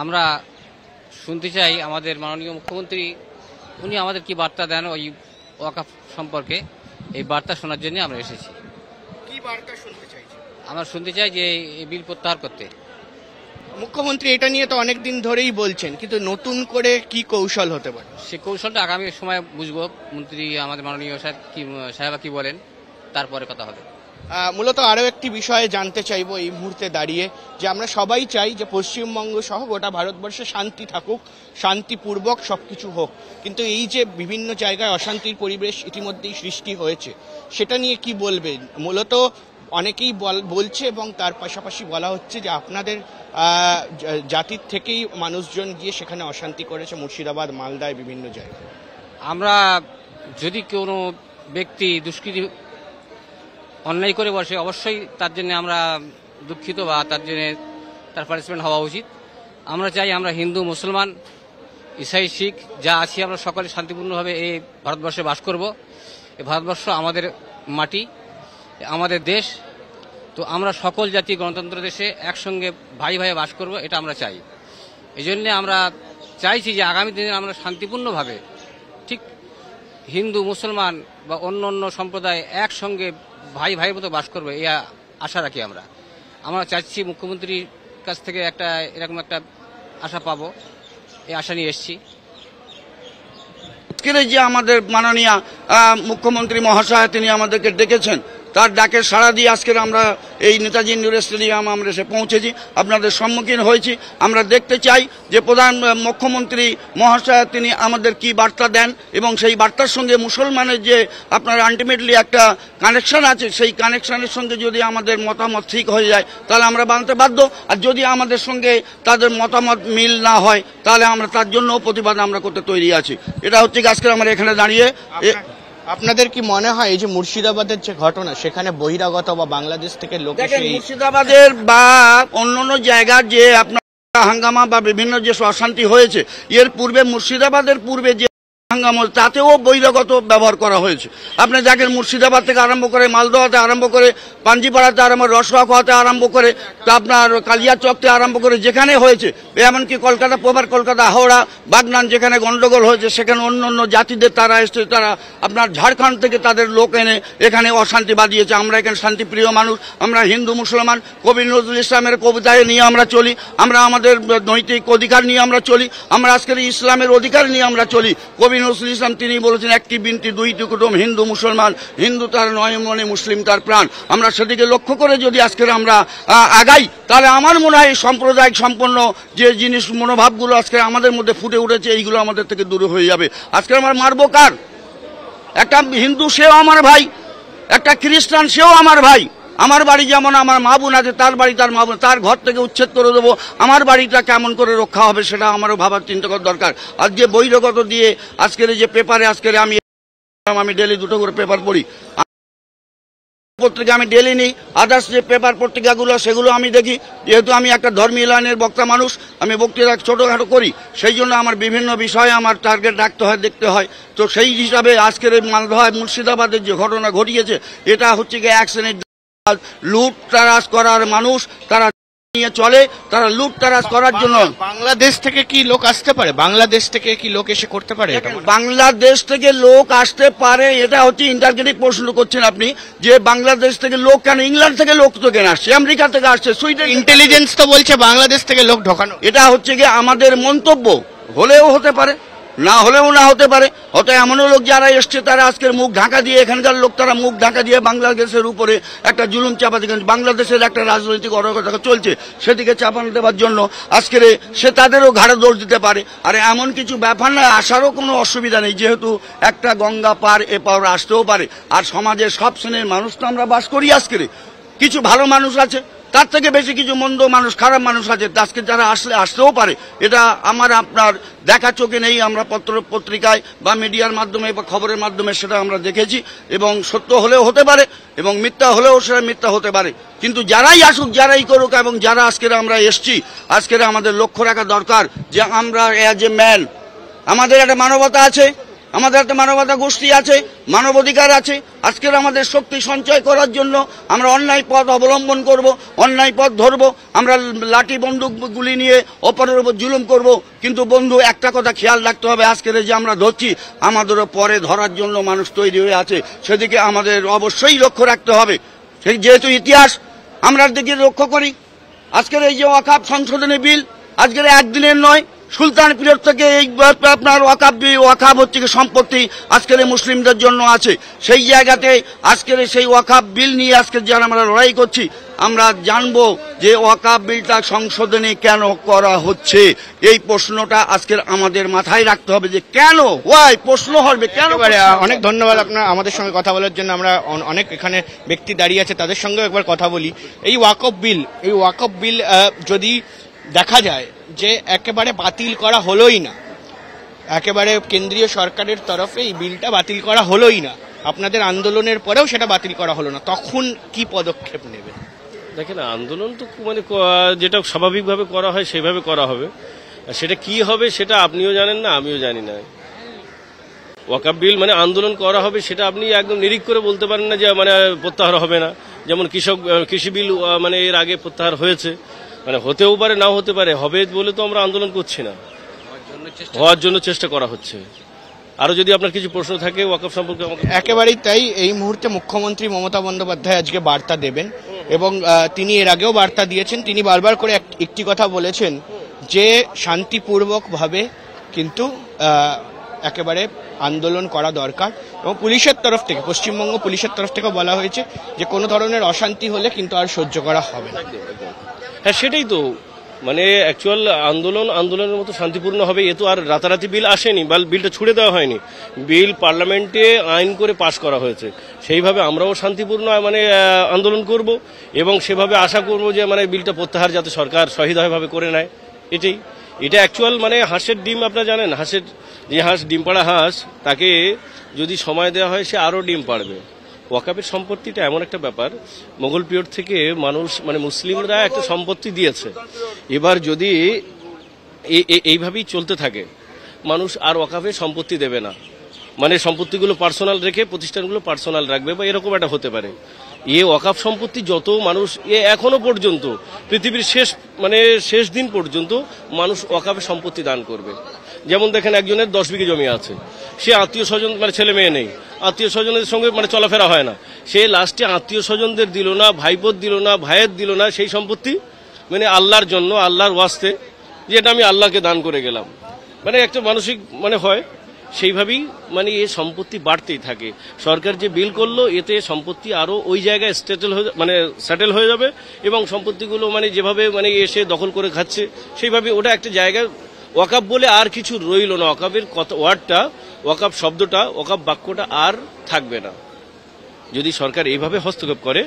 আমরা শুনতে চাই আমাদের মাননীয় মুখ্যমন্ত্রী উনি আমাদের কি বার্তা দেন ওই ওয়াকফ সম্পর্কে, এই বার্তা শোনার জন্য আমরা এসেছি। কি বার্তা শুনতে চাইছেন? আমরা শুনতে চাই যে এই বিল প্রত্যাহার করতে। মুখ্যমন্ত্রী এটা নিয়ে তো অনেক দিন ধরেই বলছেন, কিন্তু নতুন করে কি কৌশল হতে পারে? সে কৌশলটা আগামী সময় বুঝবো। মন্ত্রী আমাদের মাননীয় সাহেবা কি বলেন, তারপরে কথা হবে। মূলত আরও একটি বিষয়ে জানতে চাইবো এই মুহূর্তে দাঁড়িয়ে, যে আমরা সবাই চাই যে পশ্চিমবঙ্গ সহ গোটা ভারতবর্ষে শান্তি থাকুক, শান্তিপূর্বক সবকিছু হোক, কিন্তু এই যে বিভিন্ন জায়গায় অশান্তির পরিবেশ ইতিমধ্যেই সৃষ্টি হয়েছে, সেটা নিয়ে কি বলবেন? মূলত অনেকেই বলছে এবং তার পাশাপাশি বলা হচ্ছে যে আপনাদের জাতির থেকেই মানুষজন গিয়ে সেখানে অশান্তি করেছে, মুর্শিদাবাদ, মালদায় বিভিন্ন জায়গায়। আমরা যদি কোনো ব্যক্তি দুষ্কৃতি অন্যায় করে বসে, অবশ্যই তার জন্য আমরা দুঃখিত বা তার জন্য তার পানিশমেন্ট হওয়া উচিত। আমরা চাই আমরা হিন্দু, মুসলমান, ইসাই, শিখ যা আছি আমরা সকলে শান্তিপূর্ণভাবে এই ভারতবর্ষে বাস করব। এই ভারতবর্ষ আমাদের মাটি, আমাদের দেশ। তো আমরা সকল জাতি গণতন্ত্র দেশে একসঙ্গে ভাই ভাই বাস করব, এটা আমরা চাই। এই জন্যে আমরা চাইছি যে আগামী দিনে আমরা শান্তিপূর্ণভাবে ঠিক হিন্দু, মুসলমান বা অন্য অন্য সম্প্রদায় একসঙ্গে ভাই ভাইয়ের মতো বাস করবে, এই আশা রাখি। আমরা চাচ্ছি মুখ্যমন্ত্রীর কাছ থেকে এরকম একটা আশা পাবো, এই আশা নিয়ে এসেছি। আজকের যে আমাদের মাননীয় মুখ্যমন্ত্রী মহাশয় তিনি আমাদেরকে ডেকেছেন, তার ডাকে সাড়া দিয়ে আজকের আমরা এই নেতাজি ইন্ডোর স্টেডিয়াম আমরা এসে পৌঁছেছি, আপনাদের সম্মুখীন হয়েছি। আমরা দেখতে চাই যে প্রধান মুখ্যমন্ত্রী মহাশয় তিনি আমাদের কি বার্তা দেন, এবং সেই বার্তার সঙ্গে মুসলমানের যে আপনার আলটিমেটলি একটা কানেকশন আছে, সেই কানেকশনের সঙ্গে যদি আমাদের মতামত ঠিক হয়ে যায় তাহলে আমরা মানতে বাধ্য, আর যদি আমাদের সঙ্গে তাদের মতামত মিল না হয় তাহলে আমরা তার জন্য প্রতিবাদ আমরা করতে তৈরি আছি। এটা হচ্ছে আজকে আমরা এখানে দাঁড়িয়ে। আপনাদের কি মনে হয় এই যে মুর্শিদাবাদের যে ঘটনা, সেখানে বহিরাগত বা বাংলাদেশ থেকে লোক এসে মুর্শিদাবাদের বা অন্যান্য জায়গার যে আপনার হাঙ্গামা বা বিভিন্ন যে অশান্তি হয়েছে, এর পূর্বে মুর্শিদাবাদের পূর্বে যে হাঙ্গামা তাতেও বহিরাগত ব্যবহার করা হয়েছে। আপনি দেখেন মুর্শিদাবাদ থেকে আরম্ভ করে মালদহতে আরম্ভ করে পাঞ্জিপাড়াতে আরম্ভ, রসুয়াখাতে আরম্ভ করে তা আপনার কালিয়াচকতে আরম্ভ করে যেখানে হয়েছে, এমনকি কলকাতা প্রভার, কলকাতা, হাওড়া, বাগনান যেখানে গন্ডগোল হয়েছে সেখানে অন্য অন্য জাতিদের তারা এসে তারা আপনার ঝাড়খণ্ড থেকে তাদের লোক এনে এখানে অশান্তি বাঁধিয়েছে। আমরা এখানে শান্তিপ্রিয় মানুষ, আমরা হিন্দু মুসলমান, কবি নজরুল ইসলামের কবিতায় নিয়ে আমরা চলি, আমরা আমাদের নৈতিক অধিকার নিয়ে আমরা চলি, আমরা আজকের ইসলামের অধিকার নিয়ে আমরা চলি। কবি নজরুল ইসলাম তিনি বলেছেন, একটি বিনতি দুইটি কুটুম, হিন্দু মুসলমান, হিন্দু তার নয় মনে, মুসলিম তার প্রাণ। আমরা সেদিকে লক্ষ্য করে যদি আজকের আমরা আগাই তাহলে আমার মনে হয় সাম্প্রদায়িক সম্পন্ন যে জিনিস মনোভাবগুলো আজকে আমাদের মধ্যে ফুটে উঠেছে এইগুলো আমাদের থেকে দূরে হয়ে যাবে। আজকে আমার মারবো কার? একটা হিন্দু সেও আমার ভাই, একটা খ্রিস্টান সেও আমার ভাই। আমার বাড়ি যেমন আমার মা বোন আছে, তার বাড়ি তার মা বোন, তার ঘর থেকে উচ্ছেদ করে দেবো, আমার বাড়িটা কেমন করে রক্ষা হবে সেটা আমারও ভাবার চিন্তা করার দরকার। আজকে বহিরাগত দিয়ে আজকের যে পেপারে আজকের আমি ডেলি দুটো করে পেপার পড়ি, পত্রিকা আমি ডেলি নিই, আদার্স যে পেপার পত্রিকাগুলো সেগুলো আমি দেখি। যেহেতু আমি একটা ধর্মীয় লাইনের বক্তা মানুষ, আমি বক্তৃতা ছোটোখাটো করি, সেই জন্য আমার বিভিন্ন বিষয়ে আমার টার্গেট রাখতে হয়, দেখতে হয়। তো সেই হিসাবে আজকের মালদহ মুর্শিদাবাদের যে ঘটনা ঘটিয়েছে, এটা হচ্ছে গিয়ে এক শ্রেণীর লুট তারাজ করার মানুষ, তারা নিয়ে চলে, তারা লুট তারাজ করার জন্য। বাংলাদেশ থেকে কি লোক আসতে পারে? বাংলাদেশ থেকে কি লোক এসে করতে পারে? বাংলাদেশ থেকে লোক আসতে পারে, এটা হচ্ছে ইন্টারগেটিভ প্রশ্ন করছেন আপনি, যে বাংলাদেশ থেকে লোক কেন? ইংল্যান্ড থেকে লোক তো কেন আসছে, আমেরিকা থেকে আসছে, সুইডেন। ইন্টেলিজেন্স তো বলছে বাংলাদেশ থেকে লোক ঢোকানো। এটা হচ্ছে গিয়ে আমাদের মন্তব্য, হলেও হতে পারে, না হলেও না হতে পারে। হয়তো এমনও লোক যারা এসছে তারা আজকের মুখ ঢাকা দিয়ে, এখানকার লোক তারা মুখ ঢাকা দিয়ে বাংলাদেশের উপরে একটা জুলুম চাপা দিচ্ছেন। বাংলাদেশের একটা রাজনৈতিক অরাজকতা চলছে, সেদিকে চাপানো দেওয়ার জন্য আজকের সে তাদেরও ঘাড়ে দৌড় দিতে পারে। আর এমন কিছু ব্যাপার না, আসারও কোনো অসুবিধা নেই, যেহেতু একটা গঙ্গা পার এপার আসতেও পারে। আর সমাজের সব শ্রেণীর মানুষ তো আমরা বাস করি। আজকের কিছু ভালো মানুষ আছে, তার থেকে বেশি কিছু মন্দ মানুষ, খারাপ মানুষ আছে, আজকে যারা আসতেও পারে। এটা আমার আপনার দেখা চোখে নেই, আমরা পত্রিকায় বা মিডিয়ার মাধ্যমে বা খবরের মাধ্যমে সেটা আমরা দেখেছি, এবং সত্য হলেও হতে পারে এবং মিথ্যা হলেও সেটা মিথ্যা হতে পারে। কিন্তু যারাই আসুক, যারাই করুক, এবং যারা আজকের আমরা এসছি, আজকের আমাদের লক্ষ্য রাখা দরকার যে আমরা অ্যাজ এ ম্যান আমাদের একটা মানবতা আছে, আমাদের হাতে মানবতা গোষ্ঠী আছে, মানবাধিকার আছে। আজকের আমাদের শক্তি সঞ্চয় করার জন্য আমরা অন্যায় পথ অবলম্বন করব, অন্যায় পথ ধরব, আমরা লাঠি বন্দুক গুলি নিয়ে অপরের উপর জুলুম করব। কিন্তু বন্ধু, একটা কথা খেয়াল রাখতে হবে, আজকের যে আমরা ধরছি আমাদেরও পরে ধরার জন্য মানুষ তৈরি হয়ে আছে, সেদিকে আমাদের অবশ্যই লক্ষ্য রাখতে হবে। সেই যেহেতু ইতিহাস আমরা দিকে লক্ষ্য করি, আজকের এই যে ওয়াকাফ সংশোধনী বিল আজকের একদিনের নয়, সুলতান পিরিয়ড থেকে এই আপনার ওয়াকাফ হচ্ছে সম্পত্তি আজকের মুসলিমদের জন্য আছে। সেই জায়গাতে আজকের সেই ওয়াকাফ বিল নিয়ে আজকে যারা আমরা লড়াই করছি, আমরা জানবো যে ওয়াকাফ বিলটা সংশোধনী কেন করা হচ্ছে। এই প্রশ্নটা আজকের আমাদের মাথায় রাখতে হবে যে কেন, ওয়াই প্রশ্ন হবে কেন। অনেক ধন্যবাদ আপনার আমাদের সঙ্গে কথা বলার জন্য। আমরা অনেক এখানে ব্যক্তি দাঁড়িয়ে আছে, তাদের সঙ্গে একবার কথা বলি। এই ওয়াকফ বিল যদি দেখা যায় যে একেবারে বাতিল করা হলোই না, একেবারে কেন্দ্রীয় সরকারের তরফে এই বিলটা বাতিল করা হলোই না, আপনাদের আন্দোলনের পরেও সেটা বাতিল করা হলো না, তখন কি পদক্ষেপ নেবে? দেখেন, আন্দোলন তো মানে যেটা স্বাভাবিকভাবে করা হয় সেইভাবে করা হবে। সেটা কি হবে সেটা আপনিও জানেন না, আমিও জানি না। ওয়াকফ বিল মানে আন্দোলন করা হবে সেটা আপনি একদম নিরিখ করে বলতে পারেন না যে মানে প্রত্যাহার হবে না। যেমন কৃষি বিল মানে এর আগে প্রত্যাহার হয়েছে, মানে হতেও পারে নাও হতে পারে, হবে বলে তো আমরা আন্দোলন করছি না, হওয়ার জন্য চেষ্টা করা হচ্ছে। আরো যদি আপনার কিছু প্রশ্ন থাকে ওয়াকফ সম্পর্কে আমাকে। একেবারেই তাই। এই মুহূর্তে মুখ্যমন্ত্রী মমতা বন্দ্যোপাধ্যায় আজকে বার্তা দেবেন এবং তিনি এর আগেও বার্তা দিয়েছেন। তিনি বারবার করে একটি কথা বলেছেন যে শান্তিপূর্বকভাবে কিন্তু একেবারে আন্দোলন করা দরকার, এবং পুলিশের তরফ থেকে, পশ্চিমবঙ্গ পুলিশের তরফ থেকে বলা হয়েছে যে কোনো ধরনের অশান্তি হলে কিন্তু আর সহ্য করা হবে না। হ্যাঁ, সেটাই তো, মানে অ্যাকচুয়াল আন্দোলনের মতো শান্তিপূর্ণ হবে। এ তো আর রাতারাতি বিল আসেনি, বিলটা ছুড়ে দেওয়া হয়নি, বিল পার্লামেন্টে আইন করে পাশ করা হয়েছে। সেইভাবে আমরাও শান্তিপূর্ণ মানে আন্দোলন করব এবং সেভাবে আশা করব যে মানে বিলটা প্রত্যাহার যাতে সরকার সহিদয়ভাবে করে নেয়। এটা অ্যাকচুয়াল মানে হাঁসের ডিম, আপনারা জানেন, যে হাঁস ডিম পাড়া হাঁস, তাকে যদি সময় দেওয়া হয় সে আরও ডিম পাড়বে। ওয়াকাফের সম্পত্তিটা এমন একটা ব্যাপার, মোগল পিরিয়ড থেকে মানুষ মানে মুসলিমরা একটা সম্পত্তি দিয়েছে। এবার যদি এইভাবেই চলতে থাকে, মানুষ আর ওয়াকাফে সম্পত্তি দেবে না, মানে সম্পত্তিগুলো পার্সোনাল রেখে প্রতিষ্ঠানগুলো পার্সোনাল রাখবে, বা এরকম একটা হতে পারে। ওয়াকাফ সম্পত্তি যত মানুষ এখনো পর্যন্ত পৃথিবীর শেষ দিন পর্যন্ত মানুষ ওয়াকাফে সম্পত্তি দান করবে। যেমন দেখেন, একজনের 10 বিঘে জমি আছে, সে আত্মীয় স্বজন মানে ছেলে মেয়ে নেই, আত্মীয় স্বজনের সঙ্গে মানে চলাফেরা হয় না, সে লাস্টে আত্মীয় স্বজনদের দিল না, ভাইপোর দিল না, ভাইয়ের দিল না, সেই সম্পত্তি মানে আল্লাহর জন্য, আল্লাহর ওয়াস্তে, যেটা আমি আল্লাহকে দান করে গেলাম, মানে একটা মানসিক মানে হয়। সেইভাবেই মানে এই সম্পত্তি বাড়তেই থাকে। সরকার যে বিল করলো, এতে সম্পত্তি আরো ওই জায়গায় সেটেল হয়ে যাবে, এবং সম্পত্তিগুলো মানে যেভাবে মানে এসে দখল করে খাচ্ছে, সেইভাবে ওটা একটা জায়গায় ওয়াকাফ বলে আর কিছু রইল না। ওয়াকাফের ওয়ার্ডটা, ওয়াকাফ শব্দটা, ওয়াকাফ বাক্যটা আর থাকবে না। যদি সরকার এইভাবে হস্তক্ষেপ করে